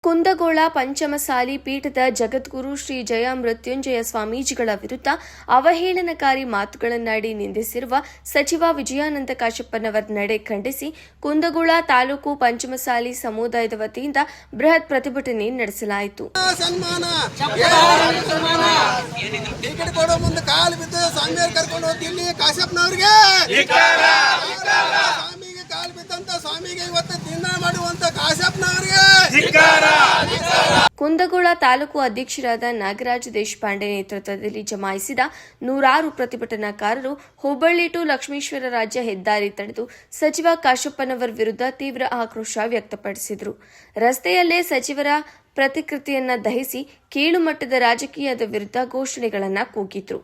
ಕುಂದಗೋಳ ಪಂಚಮಸಾಲಿ ಪೀಠದ ಜಗದ್ಗುರು ಶ್ರೀ ಜಯ ಮೃತ್ಯುಂಜಯ ಸ್ವಾಮೀಜಿಗಳ ವಿರುದ್ಧ ಅವಹೇಳನಕಾರಿ ಮಾತುಗಳನ್ನಾಡಿ ನಿಂದಿಸಿರುವ ಸಚಿವ ವಿಜಯಾನಂದ ಕಾಶಪ್ಪನವರ ನಡೆ ಖಂಡಿಸಿ ಕುಂದಗೋಳ ತಾಲೂಕು ಪಂಚಮಸಾಲಿ ಸಮುದಾಯದ ವತಿಯಿಂದ ಬೃಹತ್ ಪ್ರತಿಭಟನೆ ನಡೆಸಲಾಯಿತು. ಕುಂದಗೋಳ ತಾಲೂಕು ಅಧ್ಯಕ್ಷರಾದ ನಾಗರಾಜ್ ದೇಶಪಾಂಡೆ ನೇತೃತ್ವದಲ್ಲಿ ಜಮಾಯಿಸಿದ ನೂರಾರು ಪ್ರತಿಭಟನಾಕಾರರು ಹುಬ್ಬಳ್ಳಿ ಟು ಲಕ್ಷ್ಮೇಶ್ವರ ರಾಜ್ಯ ಹೆದ್ದಾರಿ ತಡೆದು ಸಚಿವ ಕಾಶಪ್ಪನವರ ವಿರುದ್ಧ ತೀವ್ರ ಆಕ್ರೋಶ ವ್ಯಕ್ತಪಡಿಸಿದರು. ರಸ್ತೆಯಲ್ಲೇ ಸಚಿವರ ಪ್ರತಿಕೃತಿಯನ್ನ ದಹಿಸಿ ಕೀಳುಮಟ್ಟದ ರಾಜಕೀಯದ ವಿರುದ್ಧ ಘೋಷಣೆಗಳನ್ನು ಕೂಗಿದ್ರು.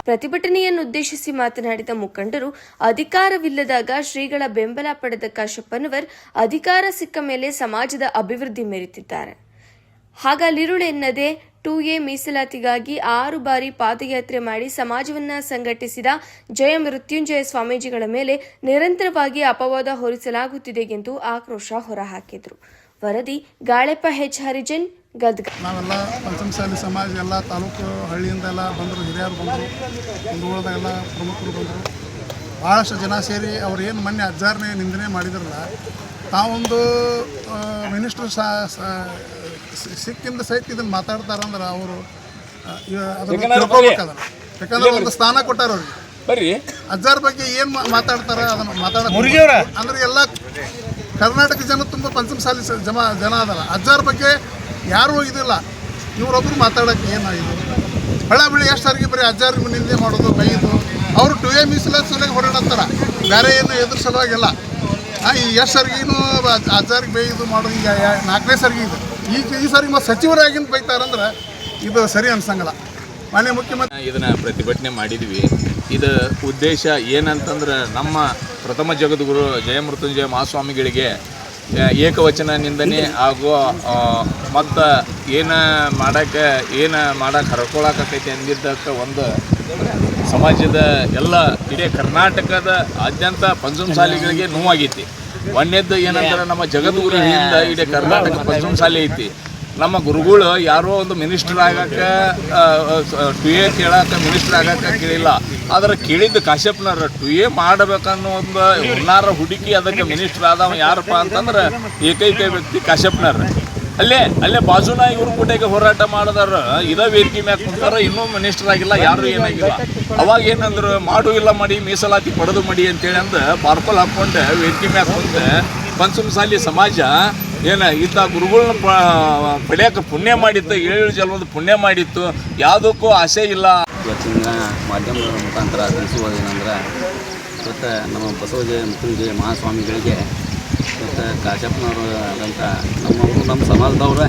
ಪ್ರತಿಭಟನೆಯನ್ನುದ್ದೇಶಿಸಿ ಮಾತನಾಡಿದ ಮುಖಂಡರು, ಅಧಿಕಾರವಿಲ್ಲದಾಗ ಶ್ರೀಗಳ ಬೆಂಬಲ ಪಡೆದ ಕಾಶಪ್ಪನವರ್ ಅಧಿಕಾರ ಸಿಕ್ಕ ಮೇಲೆ ಸಮಾಜದ ಅಭಿವೃದ್ಧಿ ಮೆರೆತಿದ್ದಾರೆ. ಹಾಗಲಿರುಳೆನ್ನದೆ 2A ಮೀಸಲಾತಿಗಾಗಿ 6 ಬಾರಿ ಪಾದಯಾತ್ರೆ ಮಾಡಿ ಸಮಾಜವನ್ನ ಸಂಘಟಿಸಿದ ಜಯ ಮೃತ್ಯುಂಜಯ ಸ್ವಾಮೀಜಿಗಳ ಮೇಲೆ ನಿರಂತರವಾಗಿ ಅಪವಾದ ಹೊರಿಸಲಾಗುತ್ತಿದೆ ಎಂದು ಆಕ್ರೋಶ ಹೊರಹಾಕಿದರು. ವರದಿ ಗಾಳೆಪ್ಪ ಹೆಚ್ ಹರಿಜನ್, ಗದಗ. ನಾವೆಲ್ಲ ಪಂಚಮಸಾಲಿ ಸಮಾಜ ಎಲ್ಲ ತಾಲೂಕು ಹಳ್ಳಿಯಿಂದ ಎಲ್ಲ ಬಂದರು, ಹಿರಿಯರು ಬಂದರು, ಕುಂದಗೋಳದ ಪ್ರಮುಖರು ಬಂದರು. ಭಾಳಷ್ಟು ಜನ ಸೇರಿ ಅವ್ರು ಏನು ಮೊನ್ನೆ ಅಜ್ಜಾರನೇ ನಿಂದನೆ ಮಾಡಿದ್ರಲ್ಲ, ತಾವೊಂದು ಮಿನಿಸ್ಟ್ರು ಸಿಕ್ಕಿಂದ ಸಹಿತ ಇದನ್ನು ಮಾತಾಡ್ತಾರಂದ್ರೆ ಅವರು ಅದನ್ನು ತಿಳ್ಕೊಬೇಕದ. ಯಾಕಂದ್ರೆ ಒಂದು ಸ್ಥಾನ ಕೊಟ್ಟಾರ ಅವ್ರಿಗೆ. ಬರ್ರಿ ಅಜ್ಜಾರ ಬಗ್ಗೆ ಏನು ಮಾತಾಡ್ತಾರ ಅದನ್ನು ಮಾತಾಡೋದು ಅಂದ್ರೆ ಎಲ್ಲ ಕರ್ನಾಟಕ ಜನ ತುಂಬ ಪಂಚಮಸಾಲಿ ಜನ ಅದಲ್ಲ. ಅಜ್ಜಾರ ಬಗ್ಗೆ ಯಾರೂ ಇದಿಲ್ಲ, ಇವರೊಬ್ಬರು ಮಾತಾಡೋಕ್ಕೆ ಏನಾಗಿದೆ. ಹಳ್ಳ ಬಿಳಿ ಎಷ್ಟು ಸಾರಿಗೆ ಬರೀ ಅಜ್ಜಾರಿಗೆ ನಿಂದೆ ಮಾಡೋದು, ಬೈದು. ಅವರು 2A ಮೀಸಲಾತಿ ಸಲುವಾಗಿ ಹೊರಡತ್ತಾರ, ಬೇರೆ ಏನು ಎದುರು ಸಲುವಾಗಿಲ್ಲ. ಈ ಎಷ್ಟು ಸಾರಿಗೂ ಅಜ್ಜಾರಿಗೆ ಬೈದು ಮಾಡೋದು ಈಗ 4ನೇ ಸಾರಿಗೆ ಇದು. ಈ ಸಾರಿಗೆ ಮತ್ತು ಸಚಿವರಾಗಿಂದ ಬೈತಾರಂದ್ರೆ ಇದು ಸರಿ ಅನ್ಸಂಗಲ್ಲ. ಮಾನ್ಯ ಮುಖ್ಯಮಂತ್ರಿ ಇದನ್ನು ಪ್ರತಿಭಟನೆ ಮಾಡಿದ್ವಿ. ಇದು ಉದ್ದೇಶ ಏನಂತಂದ್ರೆ ನಮ್ಮ ಪ್ರಥಮ ಜಗದ್ಗುರು ಜಯಮೃತ್ಯುಂಜಯ ಮಹಾಸ್ವಾಮಿಗಳಿಗೆ ಏಕವಚನ ನಿಂದನೆ ಹಾಗೂ ಮತ್ತು ಏನು ಮಾಡಕ್ಕೆ ಹರ್ಕೊಳಕೈತಿ ಅಂದಿದ್ದಕ್ಕೆ ಒಂದು ಸಮಾಜದ ಎಲ್ಲ ಇಡೀ ಕರ್ನಾಟಕದ ಆದ್ಯಂತ ಪಂಚಮಸಾಲಿಗಳಿಗೆ ನೋವಾಗೈತಿ. ಒಂದೇದ್ದು ಏನಂತಾರೆ, ನಮ್ಮ ಜಗದ್ಗುರುವಿನಿಂದ ಇಡೀ ಕರ್ನಾಟಕ ಪಂಚಮಸಾಲಿ ಐತಿ. ನಮ್ಮ ಗುರುಗಳು ಯಾರೋ ಒಂದು ಮಿನಿಸ್ಟರ್ ಆಗಕ್ಕೆ 2A ಕೇಳಕ್ಕೆ ಮಿನಿಸ್ಟರ್ ಆಗಕ್ಕೆ ಕೇಳಿಲ್ಲ, ಆದರೆ ಕೇಳಿದ್ದು ಕಾಶ್ಯಪ್ನವ್ರು 2A ಮಾಡಬೇಕನ್ನೋ ಒಂದು ಹುನ್ನಾರ ಹುಡುಕಿ ಅದಕ್ಕೆ ಮಿನಿಸ್ಟರ್ ಆದವ ಯಾರಪ್ಪ ಅಂತಂದ್ರೆ ಏಕೈಕ ವ್ಯಕ್ತಿ ಕಾಶ್ಯಪ್ನವ್ರು. ಅಲ್ಲೇ ಬಾಜುನ ಇವ್ರ ಕೂಟೆಗೆ ಹೋರಾಟ ಮಾಡಿದಾರ, ಇದೇ ವೇದಿಕೆ ಮ್ಯಾಗ ಕುಂತಾರ, ಇನ್ನೂ ಮಿನಿಸ್ಟರ್ ಆಗಿಲ್ಲ, ಯಾರು ಏನಾಗಿಲ್ಲ. ಅವಾಗ ಏನಂದ್ರು, ಮಾಡು ಇಲ್ಲ ಮಾಡಿ ಮೀಸಲಾತಿ ಪಡೆದು ಮಾಡಿ ಅಂತೇಳಿ ಅಂದು ಬಾರ್ಕೊಲ್ ಹಾಕ್ಕೊಂಡು ವೇದಿಕೆ ಮ್ಯಾಗ ಕುಂತು ಪಂಚಮಸಾಲಿ ಸಮಾಜ ಇಂಥ ಗುರುಗಳನ್ನ ಪಡೆಯೋಕೆ ಪುಣ್ಯ ಮಾಡಿತ್ತು, 7 ಜನ್ಮದ ಪುಣ್ಯ ಮಾಡಿತ್ತು, ಯಾವುದಕ್ಕೂ ಆಸೆ ಇಲ್ಲ. ಇವತ್ತಿನ ಮಾಧ್ಯಮದ ಮುಖಾಂತರ ತಿಳಿಸುವುದೇನೆಂದ್ರೆ, ಇವತ್ತು ನಮ್ಮ ಬಸವಜಯ ಮೃತ್ಯುಂಜಯ ಮಹಾಸ್ವಾಮಿಗಳಿಗೆ ಮತ್ತು ಕಾಶಪ್ಪನವರು ಆದಂಥ ನಮ್ಮ ಸಮಾಜದವ್ರ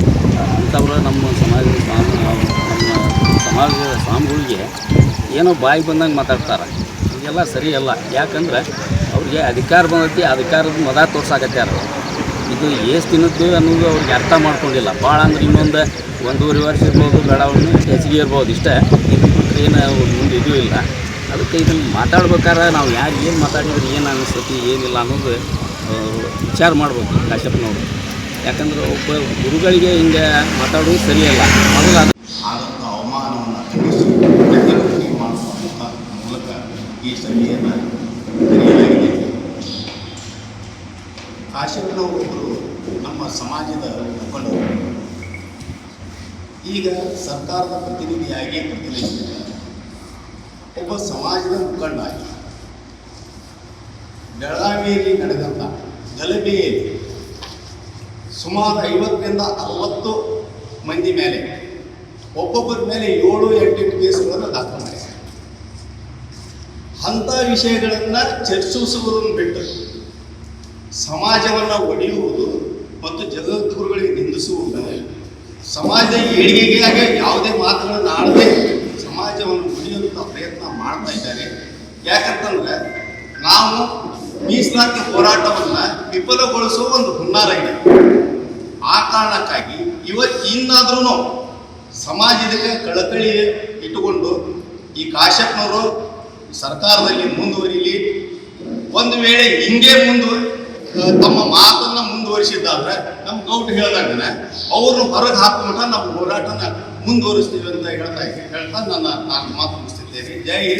ಅಂಥವ್ರು ನಮ್ಮ ಸಮಾಜದ ಸ್ವಾಮಿಗಳಿಗೆ ಏನೋ ಬಾಯಿ ಬಂದಂಗೆ ಮಾತಾಡ್ತಾರೆ. ಇದೆಲ್ಲ ಸರಿಯಲ್ಲ. ಯಾಕಂದ್ರೆ ಅವ್ರಿಗೆ ಅಧಿಕಾರ ಬಂದೈತಿ, ಅಧಿಕಾರದ ಮದ ತೋರ್ಸಾಕತ್ಯಾರ. ಇದು ಎಷ್ಟು ದಿನದ್ದು ಅನ್ನೋದು ಅವ್ರಿಗೆ ಅರ್ಥ ಮಾಡ್ಕೊಂಡಿಲ್ಲ. ಭಾಳ ಅಂದ್ರೆ ಇನ್ನೊಂದು 1.5 ವರ್ಷ ಇರ್ಬೋದು, ಬೇಡವನ್ನು ಹೆಚ್ಚಿಗೆ ಇರ್ಬೋದು, ಇಷ್ಟೇ. ಇದು ಬಿಟ್ಟರೆ ಏನು ಮುಂದೆ ಇದೂ ಇಲ್ಲ. ಅದಕ್ಕೆ ಇದನ್ನು ಮಾತಾಡ್ಬೇಕಾದ್ರೆ ನಾವು ಯಾರು ಏನು ಮಾತಾಡಿದ್ರೆ ಏನು ಅನಿಸ್ತೈತಿ ಏನಿಲ್ಲ ಅನ್ನೋದು ವಿಚಾರ ಮಾಡ್ಬೇಕು ಕಾಶ್ಯಪ್ಪನವರು. ಯಾಕಂದ್ರೆ ಒಬ್ಬ ಗುರುಗಳಿಗೆ ಹಿಂಗೆ ಮಾತಾಡೋದು ಸರಿಯಲ್ಲ. ಮೊದಲು ಆದಂಥ ಅವಮಾನವನ್ನು ಮಾಡುವ ಮೂಲಕ ಈ ಸಭೆಯನ್ನು ಕರೆಯಲಾಗಿದೆ. ಕಾಶ್ಯಪ್ಪನವರು ನಮ್ಮ ಸಮಾಜದ ಮುಖಂಡರು, ಈಗ ಸರ್ಕಾರದ ಪ್ರತಿನಿಧಿಯಾಗಿ ಪ್ರತಿನಿಧಿಸಿದ್ದಾರೆ. ಒಬ್ಬ ಸಮಾಜದ ಮುಖಂಡಾಗಿ ಬೆಳಗಾವಿಯಲ್ಲಿ ನಡೆದಂಥ ಗಲಭೆಯಲ್ಲಿ ಸುಮಾರು 50ರಿಂದ 60 ಮಂದಿ ಮೇಲೆ, ಒಬ್ಬೊಬ್ಬರ ಮೇಲೆ 7-8 ಕೇಸುಗಳನ್ನು ದಾಖಲು ಮಾಡಿದ್ದಾರೆ. ಅಂಥ ವಿಷಯಗಳನ್ನು ಚರ್ಚಿಸುವುದನ್ನು ಬಿಟ್ಟು ಸಮಾಜವನ್ನು ಒಡೆಯುವುದು ಮತ್ತು ಜಗದ್ಗುರುಗಳಿಗೆ ನಿಂದಿಸುವುದು, ಸಮಾಜದ ಏಳಿಗೆಗೆ ಯಾವುದೇ ಮಾತುಗಳನ್ನು ಆಡದೆ ಸಮಾಜವನ್ನು ಒಡೆಯುವಂಥ ಪ್ರಯತ್ನ ಮಾಡ್ತಾ ಇದ್ದಾರೆ. ಯಾಕಂತಂದ್ರೆ ನಾವು ಮೀಸಲಾತಿ ಹೋರಾಟವನ್ನು ವಿಫಲಗೊಳಿಸುವ ಒಂದು ಹುನ್ನಾರ ಇದೆ. ಆ ಕಾರಣಕ್ಕಾಗಿ ಇನ್ನಾದ್ರೂ ಸಮಾಜದಲ್ಲಿ ಕಳಕಳಿ ಇಟ್ಟುಕೊಂಡು ಈ ಕಾಶ್ಯಪ್ನವರು ಸರ್ಕಾರದಲ್ಲಿ ಮುಂದುವರಿಲಿ. ಒಂದು ವೇಳೆ ಹಿಂಗೆ ತಮ್ಮ ಮಾತನ್ನ ಮುಂದುವರಿಸಿದ್ದಾದ್ರೆ ನಮ್ಮ ಗೌಟ್ ಹೇಳ್ದಂಗೆ ಅವ್ರನ್ನ ಹೊರಗೆ ಹಾಕುವಂತ ನಾವು ಹೋರಾಟನ ಮುಂದುವರಿಸ್ತೀವಿ ಅಂತ ಹೇಳ್ತಾ ನಾನು ಮಾತು ಮುಗಿಸ್ತಿದ್ದೇನೆ. ಜೈ ಹಿಂದ್.